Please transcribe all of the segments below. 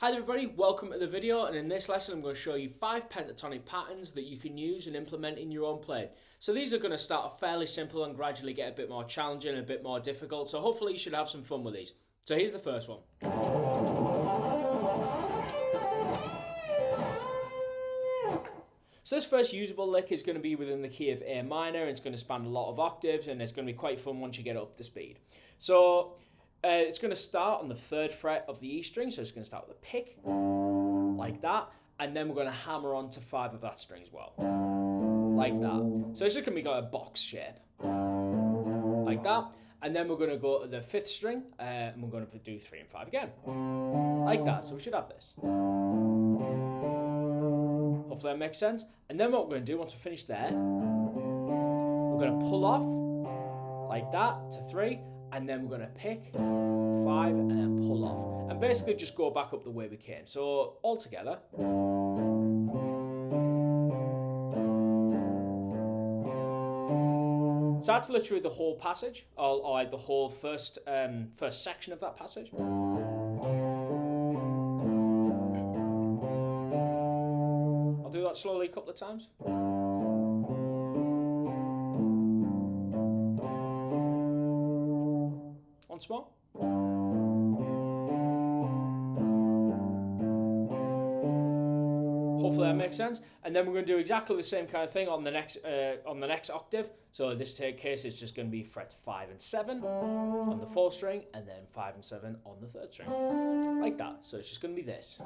Hi everybody, welcome to the video, and in this lesson I'm going to show you 5 pentatonic patterns that you can use and implement in your own playing. So these are going to start off fairly simple and gradually get a bit more challenging and a bit more difficult, so hopefully you should have some fun with these. So here's the first one. So this first usable lick is going to be within the key of A minor, and it's going to span a lot of octaves, and it's going to be quite fun once you get up to speed. So it's going to start on the 3rd fret of the E string, so it's going to start with a pick, like that, and then we're going to hammer on to 5 of that string as well, like that. So it's just going to be like a box shape, like that, and then we're going to go to the 5th string, and we're going to do 3 and 5 again, like that. So we should have this. Hopefully that makes sense. And then what we're going to do once we're finished there, we're going to pull off, like that, to 3, and then we're going to pick 5 and then pull off, and basically just go back up the way we came. So all together. So that's literally the whole passage, or like the whole first section of that passage. I'll do that slowly a couple of times. Once more. Hopefully that makes sense. And then we're going to do exactly the same kind of thing on the next octave. So in this case, it's just going to be frets 5 and 7 on the 4th string, and then 5 and 7 on the 3rd string, like that. So it's just going to be this.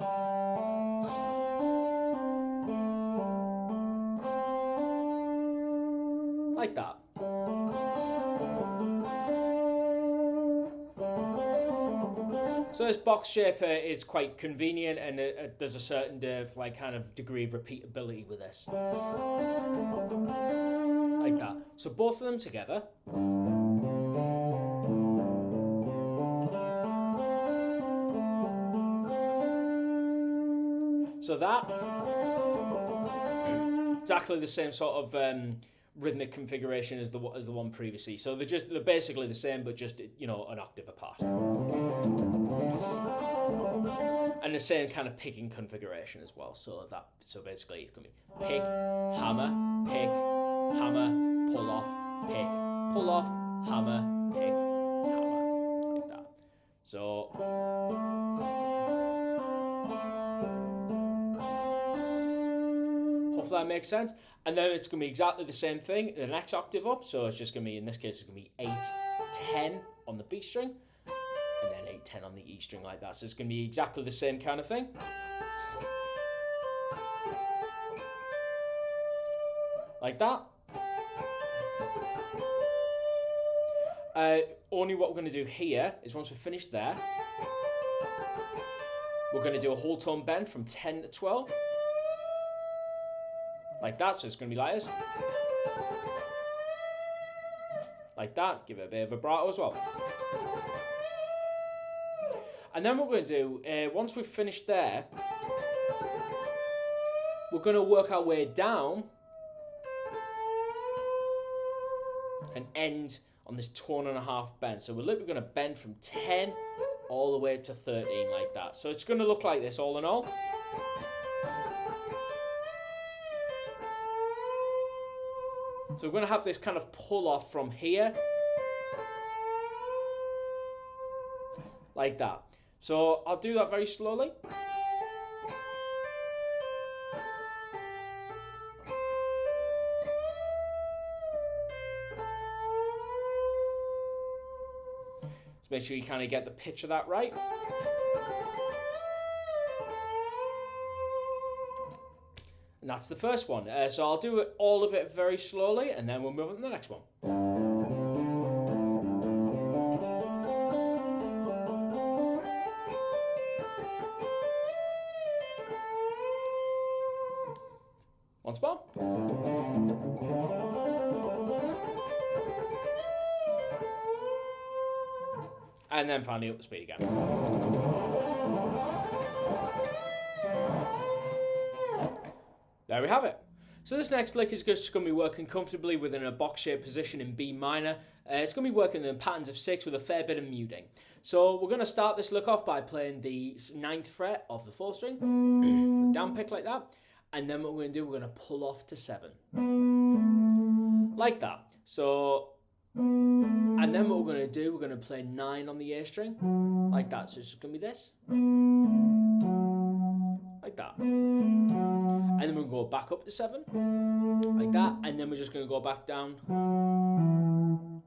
Like that. So this box shape is quite convenient, and there's a certain kind of degree of repeatability with this. Like that. So both of them together. So that, exactly the same sort of rhythmic configuration as the one previously. So they're basically the same, but just, you know, an octave apart. And the same kind of picking configuration as well. So basically it's going to be pick, hammer, pull off, pick, pull off, hammer, pick, hammer, like that. So hopefully that makes sense. And then it's going to be exactly the same thing the next octave up. So it's just going to be, in this case, it's going to be 8, 10 on the B string, and then 8, 10 on the E string, like that. So it's going to be exactly the same kind of thing. Like that. Only what we're going to do here is once we're finished there, we're going to do a whole tone bend from 10 to 12. Like that, so it's going to be like this. Like that, give it a bit of vibrato as well. And then what we're going to do, once we've finished there, we're going to work our way down and end on this tone and a half bend. So we're literally going to bend from 10 all the way to 13, like that. So it's going to look like this all in all. So we're going to have this kind of pull off from here, like that. So I'll do that very slowly. So make sure you kind of get the pitch of that right. And that's the first one. So I'll do all of it very slowly, and then we'll move on to the next one. Once more. And then finally up the speed again. There we have it. So this next lick is just going to be working comfortably within a box-shaped position in B minor. It's going to be working in patterns of 6 with a fair bit of muting. So we're going to start this lick off by playing the 9th fret of the 4th string, down pick like that, and then what we're going to do, we're going to pull off to 7, like that. So, and then what we're going to do, we're going to play 9 on the A string, like that. So it's just going to be this, like that. And then we'll go back up to 7, like that, and then we're just going to go back down,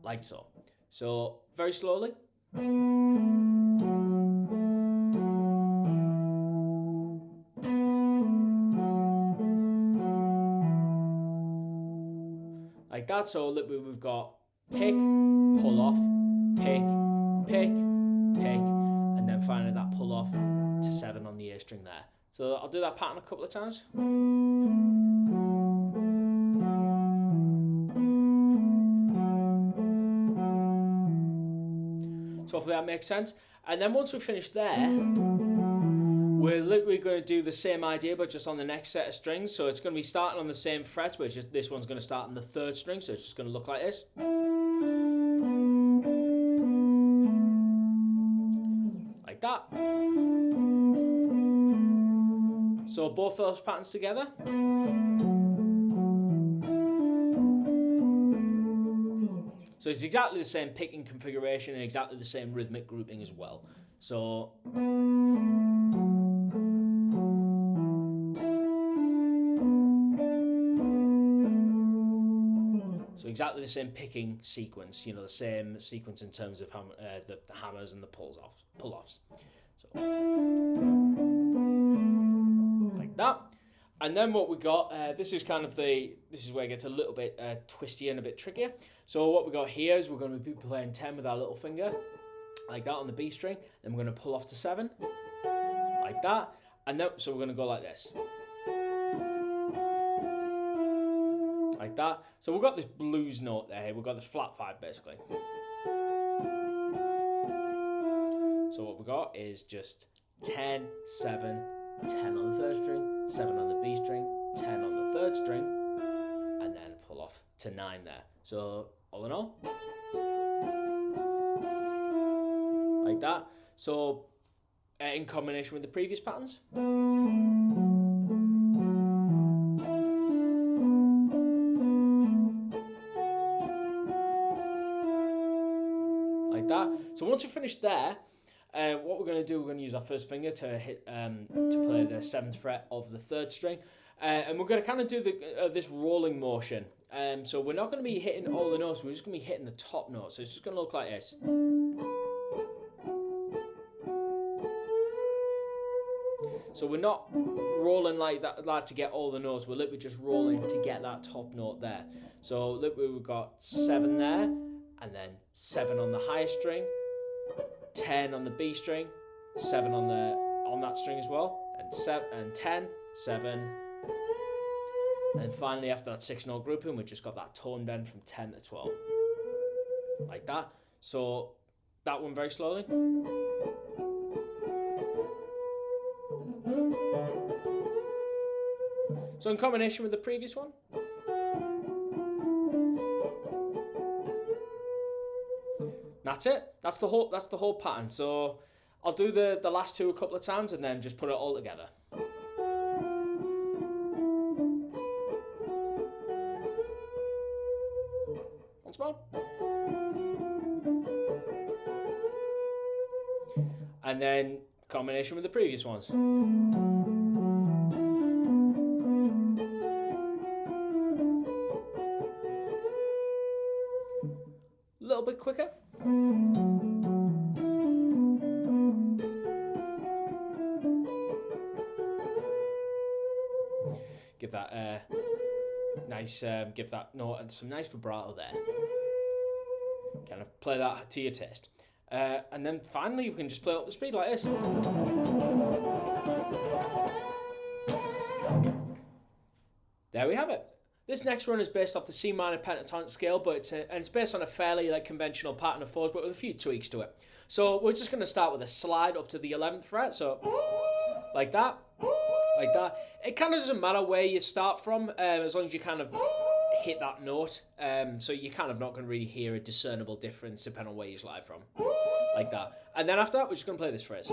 like so. So, very slowly. Like that, so that we've got pick, pull off, pick, pick, pick, and then finally that pull off to 7 on the A string there. So I'll do that pattern a couple of times. So hopefully that makes sense. And then once we finish there, we're literally going to do the same idea, but just on the next set of strings. So it's going to be starting on the same frets, but it's just this one's going to start on the 3rd string. So it's just going to look like this. Like that. So both those patterns together. So it's exactly the same picking configuration and exactly the same rhythmic grouping as well. So exactly the same picking sequence, you know, the same sequence in terms of the hammers and the pull-offs. So like that. And then what we got, this is where it gets a little bit twisty and a bit trickier. So what we got here is we're going to be playing 10 with our little finger, like that on the B string. Then we're going to pull off to 7, like that. And then, so we're going to go like this, like that. So we've got this blues note there. We've got this flat 5 basically. So what we got is just 10, 7, 10 on the 3rd string, 7 on the B string, 10 on the 3rd string, and then pull off to 9 there. So all in all, like that. So in combination with the previous patterns. Like that. So once we finish there, what we're going to do, we're going to use our first finger to hit to play the 7th fret of the 3rd string, and we're going to kind of do this rolling motion. So we're not going to be hitting all the notes. We're just going to be hitting the top note. So it's just going to look like this. So we're not rolling like that to get all the notes. We're literally just rolling to get that top note there. So literally we've got 7 there, and then 7 on the highest string, 10 on the B string, 7 on that string as well, and 10, 7, and finally after that 6-note grouping, we just got that tone bend from 10 to 12, like that. So that one very slowly. So in combination with the previous one. That's it. That's the whole pattern. So I'll do the last 2 a couple of times and then just put it all together. Once more. And then combination with the previous ones. A little bit quicker. Give that give that note and some nice vibrato there. Kind of play that to your taste. And then finally you can just play up the speed like this. There we have it. This next run is based off the C minor pentatonic scale, but it's based on a fairly conventional pattern of 4s, but with a few tweaks to it. So we're just going to start with a slide up to the 11th fret, so like that. like that. It kind of doesn't matter where you start from, as long as you kind of hit that note. So you're kind of not going to really hear a discernible difference depending on where you slide from, like that. And then after that, we're just going to play this phrase,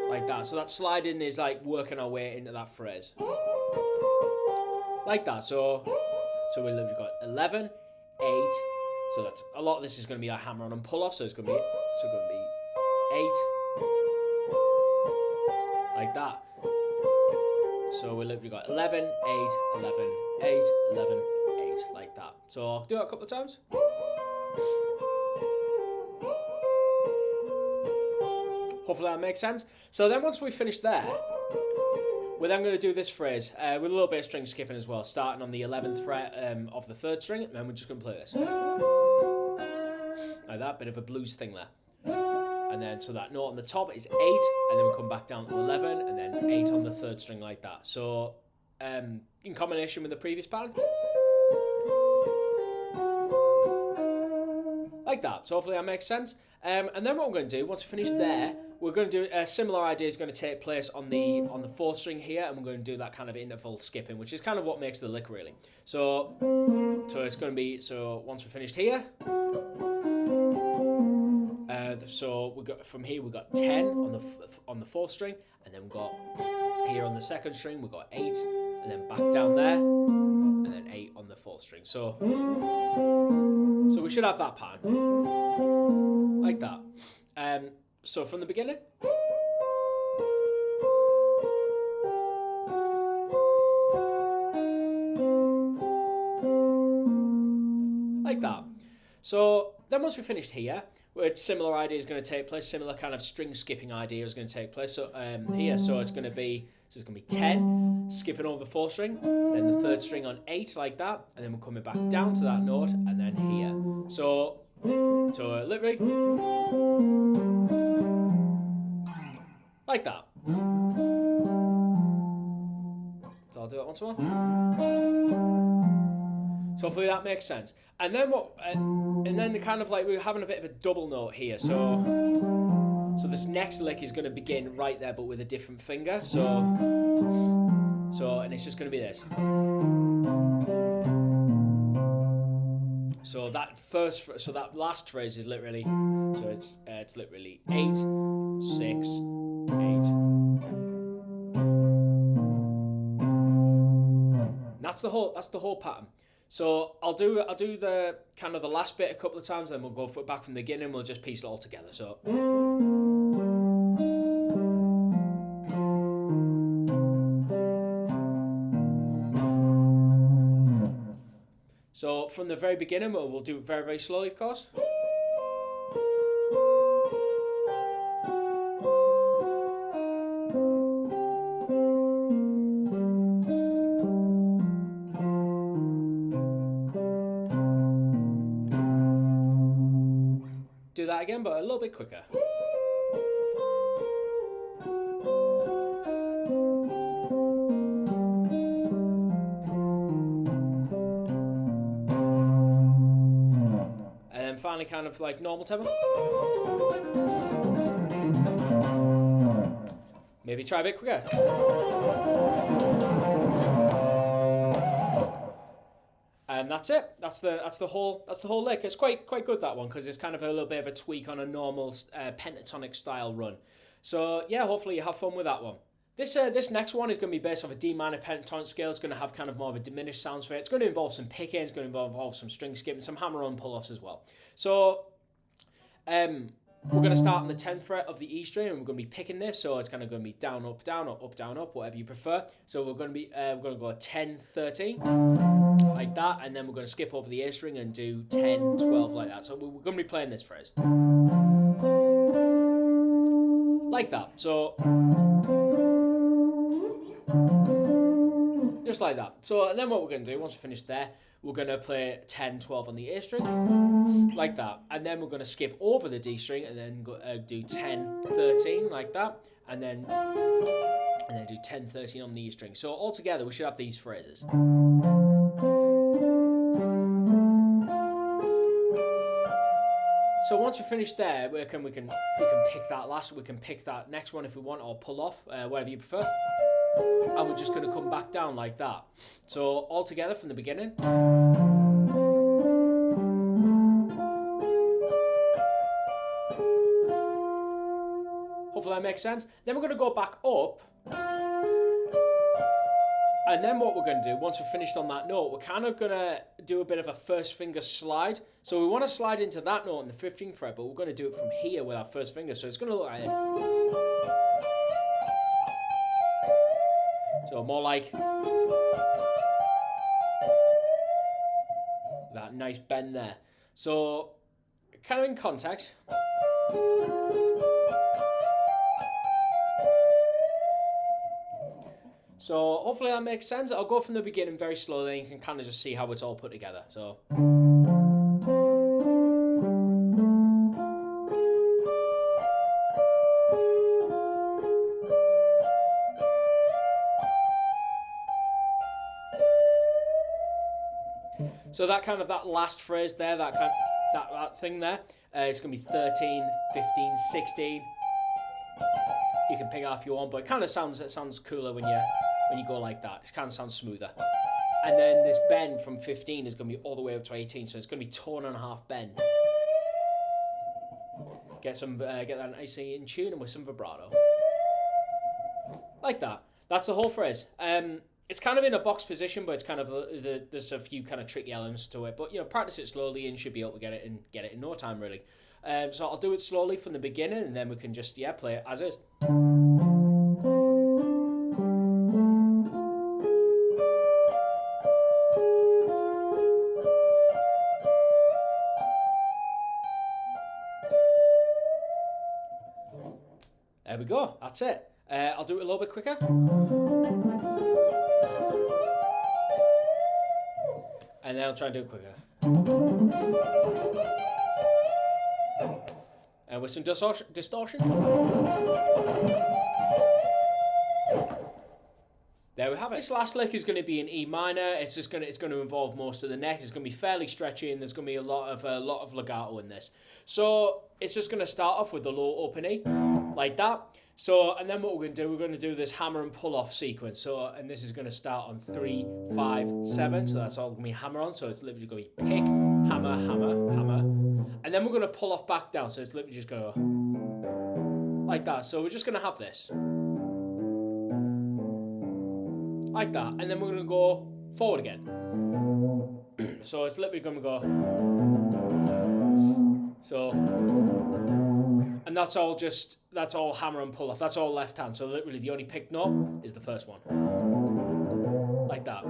like that. So that sliding is like working our way into that phrase, like that. So we've got 11, 8. So that's a lot of this is going to be a hammer on and pull off. So it's going to be 8, like that. So we've got 11, 8, 11, 8, 11, 8, like that. So I'll do it a couple of times. Hopefully that makes sense. So then once we finish there, we're then going to do this phrase with a little bit of string skipping as well, starting on the 11th fret of the 3rd string, and then we're just going to play this. Like that, bit of a blues thing there. And then, so that note on the top is 8, and then we come back down to 11, and then 8 on the 3rd string like that. So, in combination with the previous pattern. Like that. So hopefully that makes sense. And then what we're going to do, once we finish there, we're going to do a similar idea is going to take place on the 4th string here, and we're going to do that kind of interval skipping, which is kind of what makes the lick really. So it's going to be, so once we're finished here, so we got from here we got 10 on the 4th string, and then we've got here on the 2nd string we've got 8, and then back down there, and then 8 on the 4th string. So we should have that pattern like that. So from the beginning, like that. So then once we finished here, a similar idea is going to take place. Similar kind of string skipping idea is going to take place. So here, so it's going to be 10, skipping over the 4th string, then the 3rd string on 8 like that, and then we're coming back down to that note, and then here. So literally like that. So I'll do it once more. So hopefully that makes sense. And then and then kind of like we're having a bit of a double note here. So this next lick is going to begin right there, but with a different finger. And it's just going to be this. So that last phrase is literally, so it's literally 8, 6, 8. That's the whole pattern. So I'll do the kind of the last bit a couple of times, then we'll go back from the beginning. We'll just piece it all together. So from the very beginning, we'll do it very, very slowly, of course. Do that again, but a little bit quicker. And then finally kind of like normal tempo. Maybe try a bit quicker. And that's it. That's the whole lick. It's quite good, that one, because it's kind of a little bit of a tweak on a normal pentatonic style run. So yeah, hopefully you have fun with that one. This next one is going to be based off a D minor pentatonic scale. It's going to have kind of more of a diminished sounds for it. It's going to involve some picking. It's going to involve some string skipping, some hammer on pull offs as well. So we're going to start on the 10th fret of the E string, and we're going to be picking this. So it's kind of going to be down, up, down, up, down, up, whatever you prefer. So we're going to go 10, 13, like that, and then we're going to skip over the A string and do 10, 12 like that. So we're going to be playing this phrase like that. So just like that. So and then what we're going to do once we finish there, we're going to play 10, 12 on the A string, like that. And then we're going to skip over the D string and then do 10, 13, like that. And then do 10, 13 on the E string. So altogether, we should have these phrases. So once we're finished there, we can pick that we can pick that next one if we want, or pull off, whatever you prefer. And we're just going to come back down like that. So all together from the beginning. Hopefully that makes sense. Then we're going to go back up. And then what we're going to do, once we're finished on that note, we're kind of going to do a bit of a first finger slide. So we want to slide into that note on the 15th fret, but we're going to do it from here with our first finger. So it's going to look like this. So more like that nice bend there. So kind of in context. So hopefully that makes sense. I'll go from the beginning very slowly, and you can kind of just see how it's all put together. So. So that last phrase there, that thing there, it's going to be 13, 15, 16. You can pick it off if you want, but it kind of sounds cooler when you go like that. It kind of sounds smoother. And then this bend from 15 is going to be all the way up to 18, so it's going to be tone and a half bend. Get that nicely in tune and with some vibrato. Like that. That's the whole phrase. It's kind of in a box position, but it's kind of there's a few kind of tricky elements to it. But practice it slowly and you should be able to get it in no time really. So I'll do it slowly from the beginning, and then we can just play it as is. There we go. That's it. I'll do it a little bit quicker. And then I'll try and do it quicker. And with some distortions. There we have it. This last lick is going to be in E minor. It's going to involve most of the neck. It's going to be fairly stretchy, and there's going to be a lot of legato in this. So it's just going to start off with the low open E, like that. So, and then what we're going to do this hammer and pull off sequence. So, and this is going to start on 3, 5, 7. So that's all going to be hammer on. So it's literally going to be pick, hammer, hammer, hammer. And then we're going to pull off back down. So it's literally just going to go like that. So we're just going to have this. Like that. And then we're going to go forward again. So it's literally going to go. So, and that's all hammer and pull off. That's all left hand. So literally the only picked note is the first one. Like that.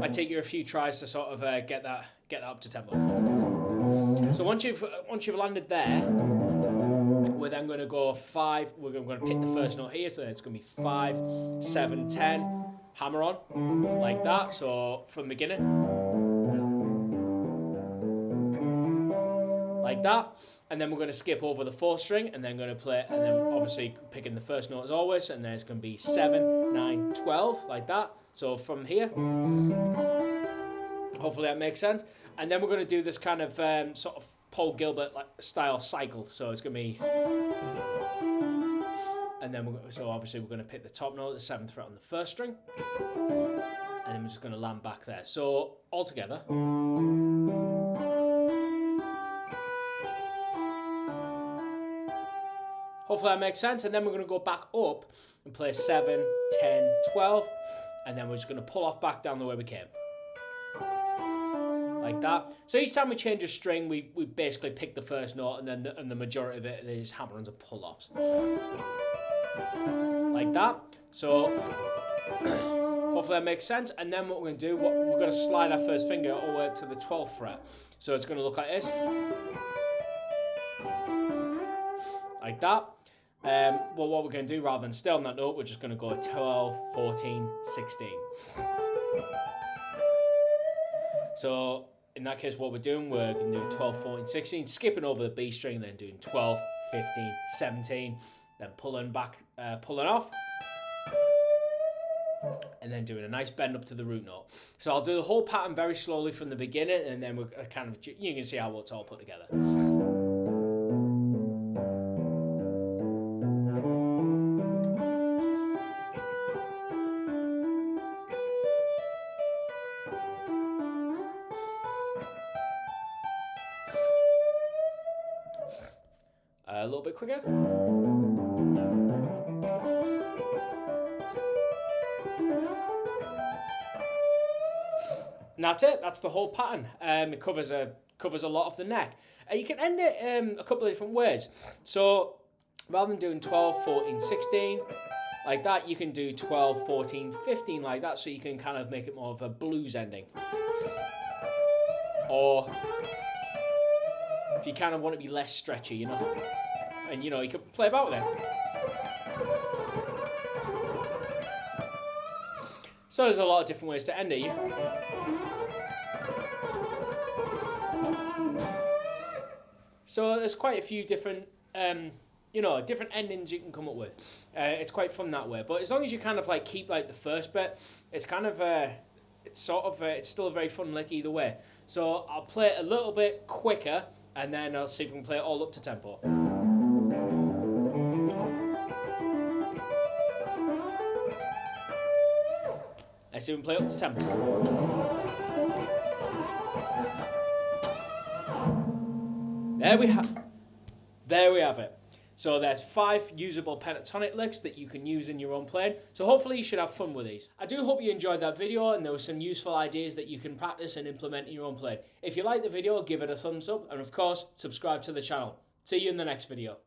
I take you a few tries to sort of get that up to tempo. So once you've landed there, we're then going to go 5. We're going to pick the first note here. So it's going to be 5, 7, 10. Hammer on like that. So from the beginning. Like that, and then we're going to skip over the 4th string, and then going to play, and then obviously picking the first note as always, and then it's going to be 7, 9, 12, like that. So from here, hopefully that makes sense. And then we're going to do this kind of sort of Paul Gilbert style cycle. So it's going to be, and then so obviously we're going to pick the top note, the 7th fret on the 1st string, and then we're just going to land back there. So all together. Hopefully that makes sense. And then we're going to go back up and play 7, 10, 12. And then we're just going to pull off back down the way we came. Like that. So each time we change a string, we basically pick the first note, and then the majority of it is hammer-ons and pull-offs. Like that. So hopefully that makes sense. And then what we're going to do, we're going to slide our first finger all the way up to the 12th fret. So it's going to look like this. Like that. Well, what we're going to do, rather than stay on that note, we're just going to go 12, 14, 16. So in that case, what we're doing, we're going to do 12, 14, 16, skipping over the B string, then doing 12, 15, 17, then pulling back, pulling off. and then doing a nice bend up to the root note. So I'll do the whole pattern very slowly from the beginning, and then we're kind of, you can see how it's all put together. A little bit quicker. And that's it. That's the whole pattern. It covers a lot of the neck. You can end it a couple of different ways. So rather than doing 12, 14, 16 like that, you can do 12, 14, 15 like that, so you can kind of make it more of a blues ending. Or if you kind of want to be less stretchy, you know, and you know, you can play about with it. So there's a lot of different ways to end it. So there's quite a few different, you know, different endings you can come up with. It's quite fun that way. But as long as you kind of like keep like the first bit, it's kind of, it's sort of, it's still a very fun lick either way. So I'll play it a little bit quicker, and then I'll see if we can play it all up to tempo. Let's see if we can play it up to tempo. There we have it. So there's 5 usable pentatonic licks that you can use in your own playing. So hopefully you should have fun with these. I do hope you enjoyed that video and there were some useful ideas that you can practice and implement in your own playing. If you liked the video, give it a thumbs up, and of course, subscribe to the channel. See you in the next video.